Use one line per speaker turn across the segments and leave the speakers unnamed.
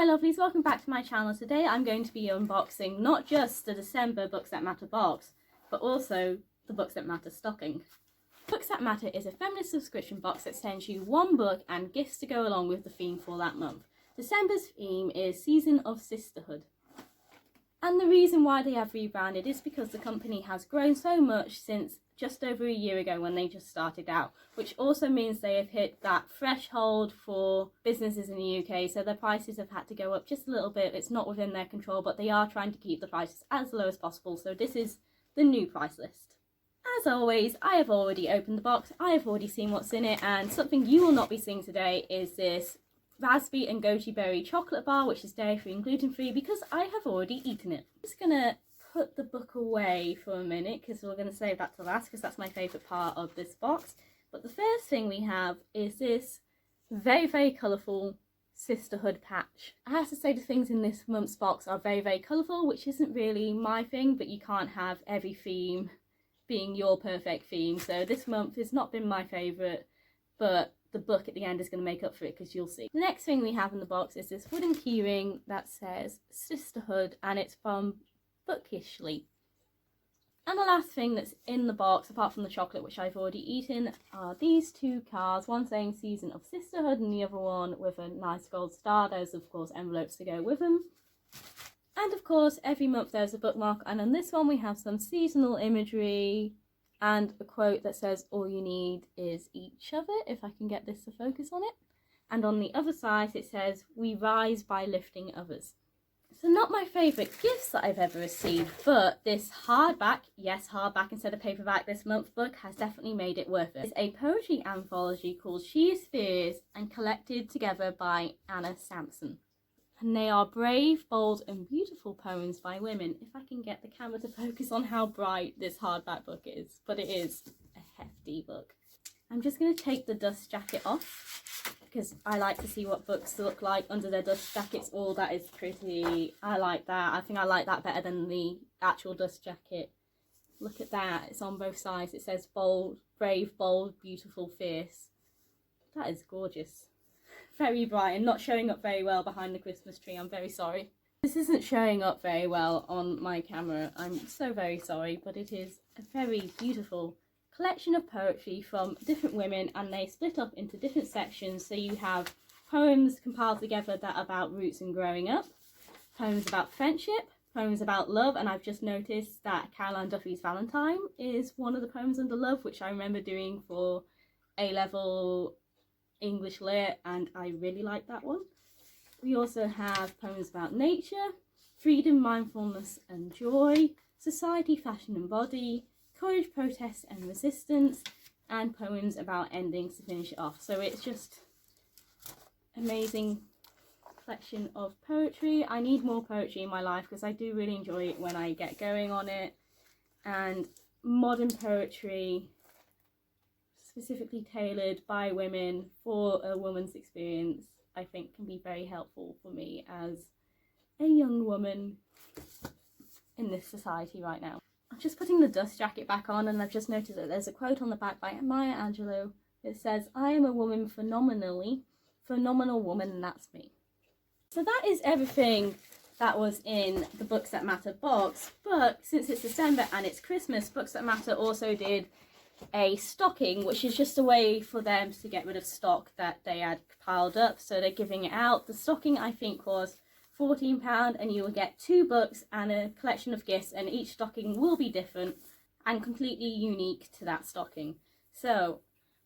my lovelies, welcome back to my channel. Today I'm going to be unboxing not just the December Books That Matter box, but also the Books That Matter stocking. Books That Matter is a feminist subscription box that sends you one book and gifts to go along with the theme for that month. December's theme is Season of Sisterhood. And the reason why they have rebranded is because the company has grown so much since just over a year ago when they just started out, which also means they have hit that threshold for businesses in the UK, so their prices have had to go up just a little bit. It's not within their control, but they are trying to keep the prices as low as possible, so this is the new price list. As always, I have already opened the box, I have already seen what's in it, and something you will not be seeing today is this raspberry and goji berry chocolate bar, which is dairy free and gluten free, because I have already eaten it. I'm just gonna put the book away for a minute because we're gonna save that to last because that's my favourite part of this box. But the first thing we have is this very colourful Sisterhood patch. I have to say the things in this month's box are very colourful, which isn't really my thing, but you can't have every theme being your perfect theme, so this month has not been my favourite, but the book at the end is going to make up for it because you'll see. The next thing we have in the box is this wooden keyring that says Sisterhood, and it's from Bookishly. And the last thing that's in the box, apart from the chocolate which I've already eaten, are these two cards, one saying Season of Sisterhood and the other one with a nice gold star. There's of course envelopes to go with them. And of course every month there's a bookmark, and on this one we have some seasonal imagery and a quote that says all you need is each other, if I can get this to focus on it. And on the other side it says we rise by lifting others. So not my favourite gifts that I've ever received, but this hardback, yes hardback instead of paperback this month book has definitely made it worth it. It's a poetry anthology called She Is Fierce and collected together by Anna Sampson. And they are brave, bold and beautiful poems by women. If I can get the camera to focus on how bright this hardback book is, but it is a hefty book. I'm just going to take the dust jacket off because I like to see what books look like under their dust jackets. Oh, that is pretty. I like that. I think I like that better than the actual dust jacket. Look at that. It's on both sides. It says bold, brave, bold, beautiful, fierce. That is gorgeous. Very bright and not showing up very well behind the Christmas tree. I'm very sorry. This isn't showing up very well on my camera. I'm so very sorry, but it is a very beautiful collection of poetry from different women, and they split up into different sections. So you have poems compiled together that are about roots and growing up, poems about friendship, poems about love, and I've just noticed that Caroline Duffy's Valentine is one of the poems under love, which I remember doing for A-level English Lit, and I really like that one. We also have poems about nature, freedom, mindfulness and joy, society, fashion and body, courage, protest and resistance, and poems about endings to finish it off. So it's just amazing collection of poetry. I need more poetry in my life because I do really enjoy it when I get going on it, and modern poetry specifically tailored by women for a woman's experience, I think can be very helpful for me as a young woman in this society right now. I'm just putting the dust jacket back on, and I've just noticed that there's a quote on the back by Maya Angelou. It says, I am a woman phenomenal woman, and that's me. So that is everything that was in the Books That Matter box, but since it's December and it's Christmas, Books That Matter also did a stocking, which is just a way for them to get rid of stock that they had piled up, so they're giving it out. The stocking I think was £14, and you will get 2 books and a collection of gifts, and each stocking will be different and completely unique to that stocking. So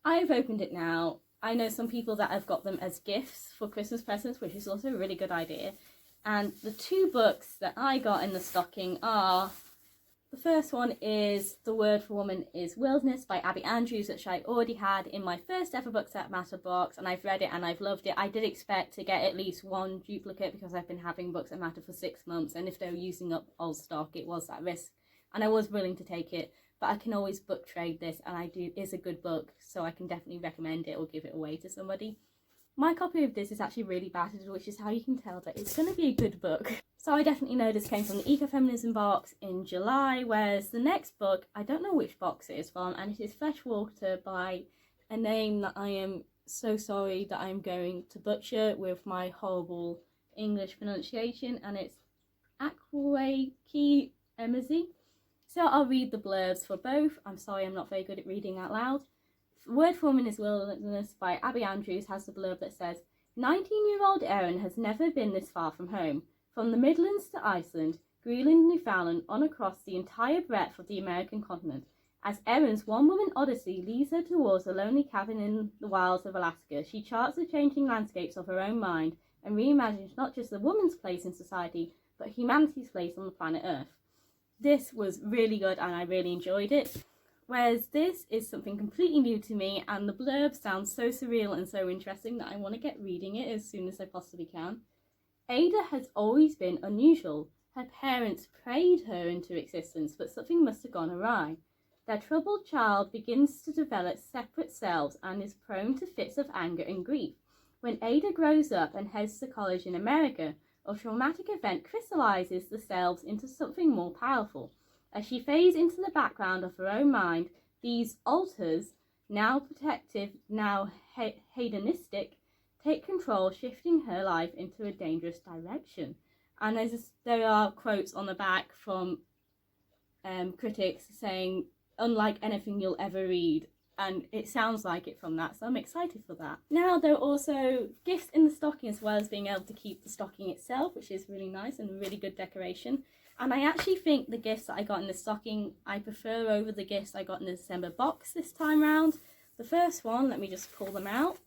I've opened it now. I know some people that have got them as gifts for Christmas presents, which is also a really good idea, and the 2 books that I got in the stocking are, the first one is The Word for Woman is Wilderness by Abby Andrews, which I already had in my first ever Books That Matter box, and I've read it and I've loved it. I did expect to get at least 1 duplicate because I've been having Books That Matter for 6 months, and if they were using up old stock, it was that risk, and I was willing to take it, but I can always book trade this, and it's a good book, so I can definitely recommend it or give it away to somebody. My copy of this is actually really battered, which is how you can tell that it's going to be a good book. So I definitely know this came from the Ecofeminism box in July, whereas the next book, I don't know which box it is from, and it is Freshwater by a name that I am so sorry that I'm going to butcher with my horrible English pronunciation, and it's Akweki Emizi. So I'll read the blurbs for both. I'm sorry, I'm not very good at reading out loud. Word Forming His Wilderness by Abby Andrews has the blurb that says, 19-year-old Erin has never been this far from home. From the Midlands to Iceland, Greenland, Newfoundland, on across the entire breadth of the American continent, as Erin's one-woman odyssey leads her towards a lonely cabin in the wilds of Alaska, she charts the changing landscapes of her own mind and reimagines not just the woman's place in society, but humanity's place on the planet Earth. This was really good and I really enjoyed it. Whereas this is something completely new to me, and the blurb sounds so surreal and so interesting that I want to get reading it as soon as I possibly can. Ada has always been unusual. Her parents prayed her into existence, but something must have gone awry. Their troubled child begins to develop separate selves and is prone to fits of anger and grief. When Ada grows up and heads to college in America, a traumatic event crystallizes the selves into something more powerful. As she fades into the background of her own mind, these alters, now protective, now hedonistic, take control, shifting her life into a dangerous direction. And there are quotes on the back from critics saying, unlike anything you'll ever read. And it sounds like it from that, so I'm excited for that. Now, there are also gifts in the stocking, as well as being able to keep the stocking itself, which is really nice and a really good decoration. And I actually think the gifts that I got in the stocking, I prefer over the gifts I got in the December box this time round. The first one, let me just pull them out,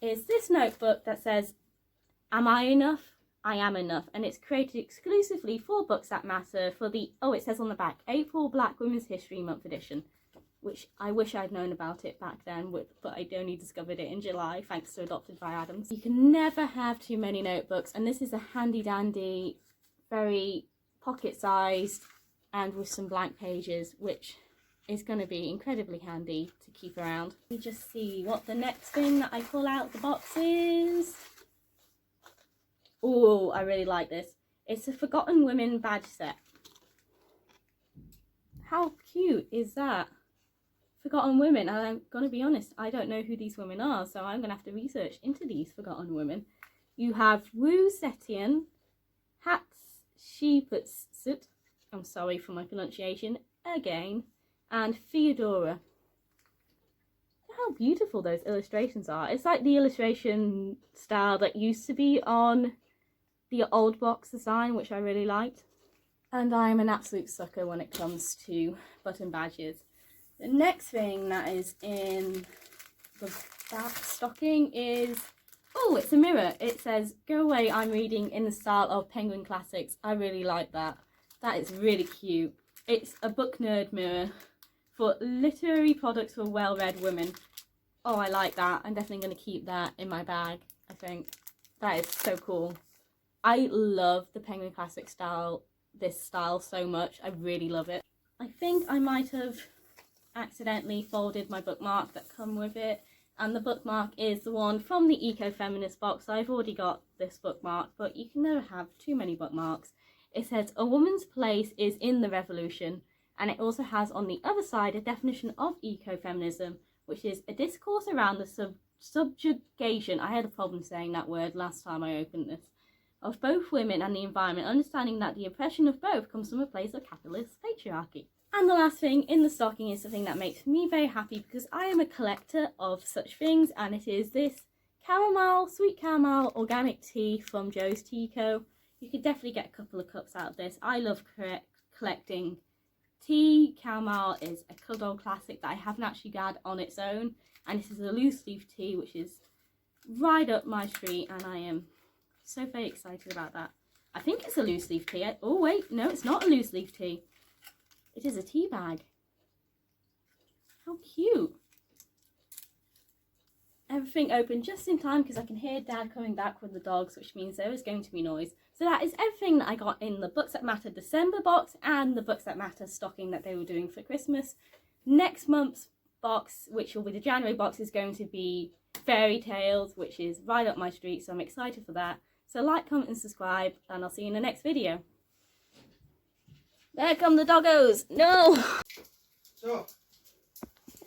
is this notebook that says, Am I Enough? I Am Enough. And it's created exclusively for Books That Matter for the, it says on the back, April Black Women's History Month edition, which I wish I'd known about it back then, but I only discovered it in July, thanks to Adopted by Adams. You can never have too many notebooks, and this is a handy dandy, very pocket-sized and with some blank pages, which is going to be incredibly handy to keep around. Let me just see what the next thing that I pull out the box is. Oh, I really like this. It's a Forgotten Women badge set. How cute is that? Forgotten women, and I'm going to be honest, I don't know who these women are, so I'm going to have to research into these forgotten women. You have Wu Zetian, Hatshepsut, I'm sorry for my pronunciation, again, and Theodora. Look how beautiful those illustrations are. It's like the illustration style that used to be on the old box design, which I really liked. And I'm an absolute sucker when it comes to button badges. The next thing that is in the back stocking is, oh, it's a mirror. It says, Go away, I'm reading in the style of Penguin Classics. I really like that. That is really cute. It's a book nerd mirror for literary products for well-read women. Oh, I like that. I'm definitely going to keep that in my bag, I think. That is so cool. I love the Penguin Classic style, this style so much. I really love it. I think I might have accidentally folded my bookmark that come with it, and the bookmark is the one from the Eco-Feminist box. I've already got this bookmark, but you can never have too many bookmarks. It says, A woman's place is in the revolution, and it also has on the other side a definition of ecofeminism, which is a discourse around the subjugation, I had a problem saying that word last time I opened this, of both women and the environment, understanding that the oppression of both comes from a place of capitalist patriarchy. And the last thing in the stocking is the thing that makes me very happy, because I am a collector of such things, and it is this sweet caramel organic tea from Joe's Tea Co. You could definitely get a couple of cups out of this. I love collecting tea. Caramel is a cuddle classic that I haven't actually had on its own, and this is a loose leaf tea, which is right up my street, and I am so very excited about that. I think it's a loose leaf tea. Oh wait, no, it's not a loose leaf tea. It is a tea bag. How cute. Everything open just in time because I can hear Dad coming back with the dogs, which means there is going to be noise. So that is everything that I got in the Books That Matter December box and the Books That Matter stocking that they were doing for Christmas. Next month's box, which will be the January box, is going to be Fairy Tales, which is right up my street, so I'm excited for that. So like, comment and subscribe, and I'll see you in the next video. There come the doggos! No!
So,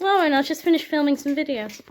Lauren, I'll just finish filming some videos.